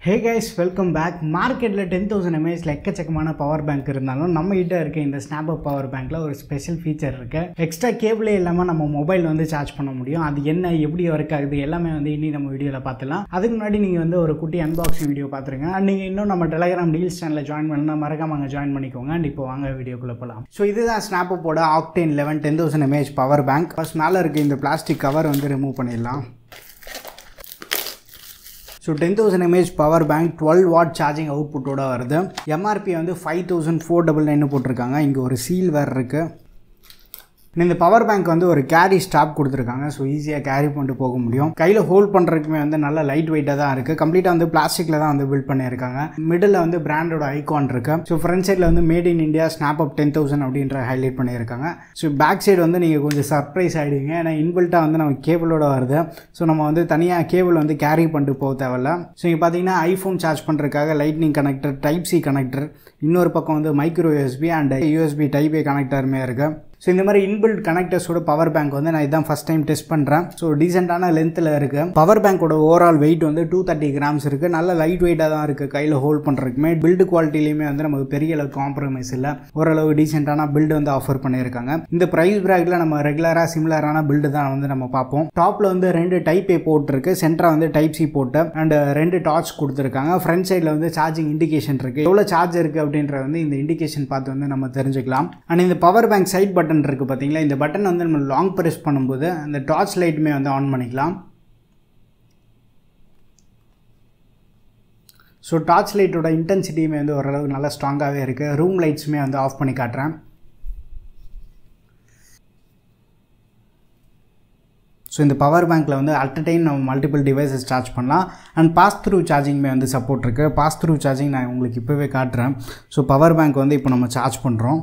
Hey guys, welcome back. Market 10,000 mAh எக்கச்சக்கமான power bank இருந்தாலும் நம்ம கிட்ட இருக்க இந்த ஸ்னாப்அப் பவர் பேங்க்ல ஒரு ஸ்பெஷல் ஃபீச்சர் இருக்கு. எக்ஸ்ட்ரா கேபிளே இல்லாம நம்ம மொபைல் சார்ஜ் பண்ண முடியும். அது என்ன எப்படி வர்க் ஆகுது எல்லாமே இன்னி நம்ம வீடியோல பார்த்தலாம். அதுக்கு முன்னாடி நீங்க ஒரு குட்டி அன்பாக்சிங் வீடியோ பாத்துருங்க. நீங்க இன்னும் நம்ம Telegram Deals சேனல்ல ஜாயின் பண்ணா மறக்காம அங்க ஜாயின் பண்ணிக்கோங்க. அண்ட் இப்போ வாங்க வீடியோக்குள்ள போலாம். சோ இதுதான் ஸ்னாப்அப்போட Octane 11 10,000 mAh power bank. First மேல இருக்க இந்த பிளாஸ்டிக் கவர் ரிமூவ் பண்ணிடலாம். So 10,000 mAh power bank 12 watt charging output ஓட வருது. MRP 5499 போட்டிருக்காங்க. இங்க ஒரு சீல் வேற இருக்கு. இந்த பவர் பேங்க் ஒரு கேரி ஸ்ட்ராப் கொடுத்துருக்காங்க. ஸோ ஈஸியாக கேரி பண்ணிட்டு போக முடியும். கையில் ஹோல்ட் பண்ணுறதுக்குமே நல்ல லைட் வெயிட்டாக தான் இருக்குது. கம்ப்ளீட்டாக பிளாஸ்டிக்கில் தான் பில்ட் பண்ணியிருக்காங்க. மிடில் பிராண்டோட ஐகான் இருக்கு. ஸோ ஃப்ரண்ட் சைடில் மேட் இன் இந்தியா ஸ்னாப்அப் 10,000 அப்படின்ற ஹைலைட் பண்ணியிருக்காங்க. ஸோ பேக் சைடு நீங்கள் கொஞ்சம் சர்ப்ரைஸ் ஆகிடுவீங்க. ஏன்னா இன்பில்ட்டாக நம்ம கேபிளோட வருது. ஸோ நம்ம தனியாக கேபிள் கேரி பண்ணிட்டு போக தேவையில்ல. ஸோ இங்கே பார்த்தீங்கன்னா ஐஃபோன் சார்ஜ் பண்ணுறதுக்காக lightning connector, type C connector, இன்னொரு பக்கம் micro USB and USB type A கனெக்டருமே இருக்குது. ஸோ இந்த மாதிரி இன்பில்ட் கனெக்டர்ஸோட பவர் பேங்க் நான் இதான் ஃபஸ்ட் டைம் டெஸ்ட் பண்ணுறேன். ஸோ டீசெண்டான லென்த்தில் இருக்குது. பவர் பேங்கோட ஓவரால் வெயிட் 230 கிராம்ஸ் இருக்குது. நல்ல லைட் வெயிட்டாக தான் இருக்குது. கையில் ஹோல்ட் பண்ணுறதுக்குமே பில்டு குவாலிட்டிலையுமே நமக்கு பெரிய அளவுக்கு காம்ப்ரமைஸ் இல்லை. ஓரளவு டீசெண்டான பில்டு ஆஃபர் பண்ணியிருக்காங்க. இந்த ப்ரைஸ் பிராக்ல நம்ம ரெகுலராக சிமிலரான பில்டு தான் நம்ம பார்ப்போம். டாப்பில் 2 டைப் ஏ போர்ட் இருக்குது. சென்டராக type C board and 2 torch கொடுத்துருக்காங்க. ஃப்ரண்ட் சைடில் சார்ஜிங் இண்டிகேஷன் இருக்குது. எவ்வளோ சார்ஜ் இருக்குது அப்படின்ற இந்த இண்டிகேஷன் பார்த்து நம்ம தெரிஞ்சுக்கலாம். அண்ட் இந்த பவர் பேங்க் சைட் பட்டன் இருக்கு பாத்தீங்களா, இந்த பட்டன் நம்ம லாங் பிரஸ் பண்ணும்போது அந்த டார்ச் லைட்டுமே ஆன் பண்ணிக்கலாம். ஸோ டார்ச் லைட்டோட இன்டென்சிட்டியுமே ஓரளவு நல்லா ஸ்ட்ராங்காகவே இருக்கு. ரூம் லைட்ஸுமே ஆஃப் பண்ணி காட்டுறேன். ஸோ இந்த பவர் பேங்க்கில் அட் அ டைம் நம்ம மல்டிபிள் டிவைசஸ் சார்ஜ் பண்ணலாம். அண்ட் பாஸ் த்ரூ சார்ஜிங்குமே சப்போர்ட் இருக்குது. பாஸ் த்ரூ சார்ஜிங் நான் உங்களுக்கு இப்போவே காட்டுறேன். ஸோ பவர் பேங்க் இப்போ நம்ம சார்ஜ் பண்ணுறோம்.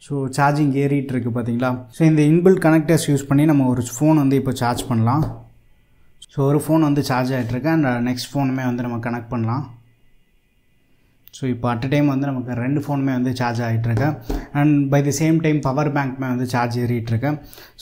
ஸோ சார்ஜிங் ஏறிட்டு இருக்குது பார்த்தீங்களா. ஸோ இந்த இன்பில்ட் கனெக்டர்ஸ் யூஸ் பண்ணி நம்ம ஒரு ஃபோன் இப்போ சார்ஜ் பண்ணலாம். ஸோ ஒரு ஃபோன் சார்ஜ் ஆகிட்டுருக்கு. அண்ட் நெக்ஸ்ட் ஃபோனுமே நம்ம கனெக்ட் பண்ணலாம். ஸோ இப்போ அட் அ டைம் நமக்கு 2 ஃபோனுமே சார்ஜ் ஆகிட்டுருக்கு. And by the same time power பேங்க்மே சார்ஜ் ஏறிட்டுருக்கு.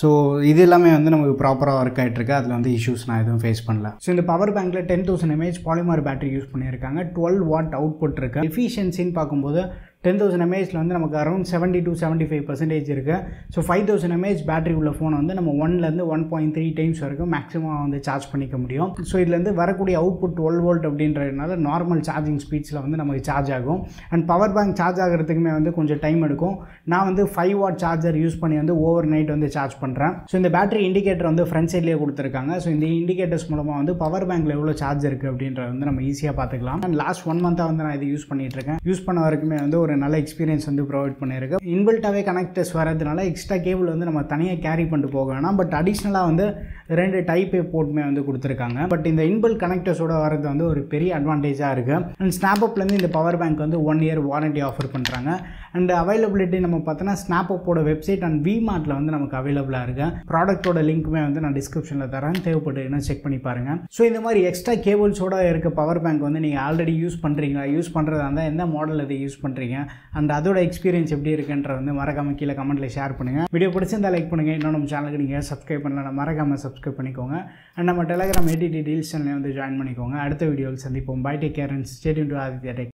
ஸோ இது எல்லாமே நமக்கு ப்ராப்பராக ஒர்க் ஆகிட்டுருக்கு. அதில் இஷ்யூஸ் நான் எதுவும் ஃபேஸ் பண்ணல. ஸோ இந்த பவர் பேங்க்கில் 10,000 mAh பாலிமர் பேட்டரி யூஸ் பண்ணியிருக்காங்க. 12 வாட் அவுட்புட் இருக்குது. எஃபிஷியன்சின்னு பார்க்கும்போது 10,000 mAhல நமக்கு அரௌண்ட் 70 to 75% இருக்குது. ஸோ 5,000 mAh பேட்டரி உள்ள ஃபோனை நம்ம 1லேருந்து 1.3 டைம்ஸ் வரைக்கும் மேக்ஸிமம் சார்ஜ் பண்ணிக்க முடியும். ஸோ இதுலேருந்து வரக்கூடிய அவுட்புட் 12 வோல்ட் அப்படின்றதுனால நார்மல் சார்ஜிங் ஸ்பீட்ஸில் நமக்கு சார்ஜ் ஆகும். அண்ட் பவர் பேங்க் சார்ஜ் ஆகிறதுக்குமே கொஞ்சம் டைம் எடுக்கும். நான் 5 வாட் சார்ஜர் யூஸ் பண்ணி ஓவர் நைட் சார்ஜ் பண்ணுறேன். ஸோ இந்த பேட்டரி இண்டிகேட்டர் ஃப்ரண்ட் சைட்லேயே கொடுத்துருக்காங்க. ஸோ இந்த இண்டிகேட்டர்ஸ் மூலமாக பவர் பேங்க்கில் எவ்வளோ சார்ஜ் இருக்குது அப்படின்றது நம்ம ஈஸியாக பார்த்துக்கலாம். அண்ட் லாஸ்ட் 1 மந்த்தாக நான் இது யூஸ் பண்ணிட்டு இருக்கேன். யூஸ் பண்ண வரைக்குமே ஒரு நல்ல எக்ஸ்பீரியன்ஸ் ப்ரொவைட் பண்ணியிருக்கு. இன்பில்ட்டாகவே கனெக்டர்ஸ் வரதுனால எக்ஸ்ட்ரா கேபிள் நம்ம தனியாக கேரி பண்ணிட்டு போக வேணாம். பட் அடிஷ்னலாக 2 டைப் ஏ போர்ட்டுமே கொடுத்துருக்காங்க. பட் இந்த இன்பில்ட் கனெக்டர்ஸோட வரது ஒரு பெரிய அட்வான்டேஜாக இருக்குது. அண்ட் ஸ்னாப்அப்லேருந்து இந்த power bank 1 year warranty offer பண்ணுறாங்க. அண்ட் அவைலபிலிட்டி நம்ம பார்த்தோன்னா ஸ்னாப்அப்போட வெப்சைட் அண்ட் விமார்ட்டில் நமக்கு அவைலபிளாக இருக்குது. ப்ராடக்ட்டோட லிங்க்குமே நான் டிஸ்கிரிப்ஷனில் தரேன். தேவைப்பட்டு செக் பண்ணி பாருங்கள். ஸோ இந்த மாதிரி எக்ஸ்ட்ரா கேபிள்ஸோட இருக்க பவர் பேங்க் நீங்கள் ஆல்ரெடி யூஸ் பண்ணுறீங்களா, யூஸ் பண்ணுறதா இருந்தால் எந்த மாடல் இதை யூஸ் பண்ணுறீங்க அண்ட் அதோட எக்ஸ்பீரியன்ஸ் எப்படி இருக்குன்ற மறக்காம கீழே கமெண்ட்டில் ஷேர் பண்ணுங்கள். வீடியோ பிடிச்சிருந்தா லைக் பண்ணுங்கள். இன்னும் நம்ம சேனலுக்கு நீங்கள் சப்ஸ்கிரைப் பண்ணலாம், மறக்காமல் சப்ஸ்கிரைப் பண்ணிக்கோங்க. அண்ட் நம்ம Telegram ATT Deals சேனலில் ஜாயின் பண்ணிக்கோங்க. அடுத்த வீடியோவில் சந்திப்போம். Bye, take care and stay tuned to Aditya tech.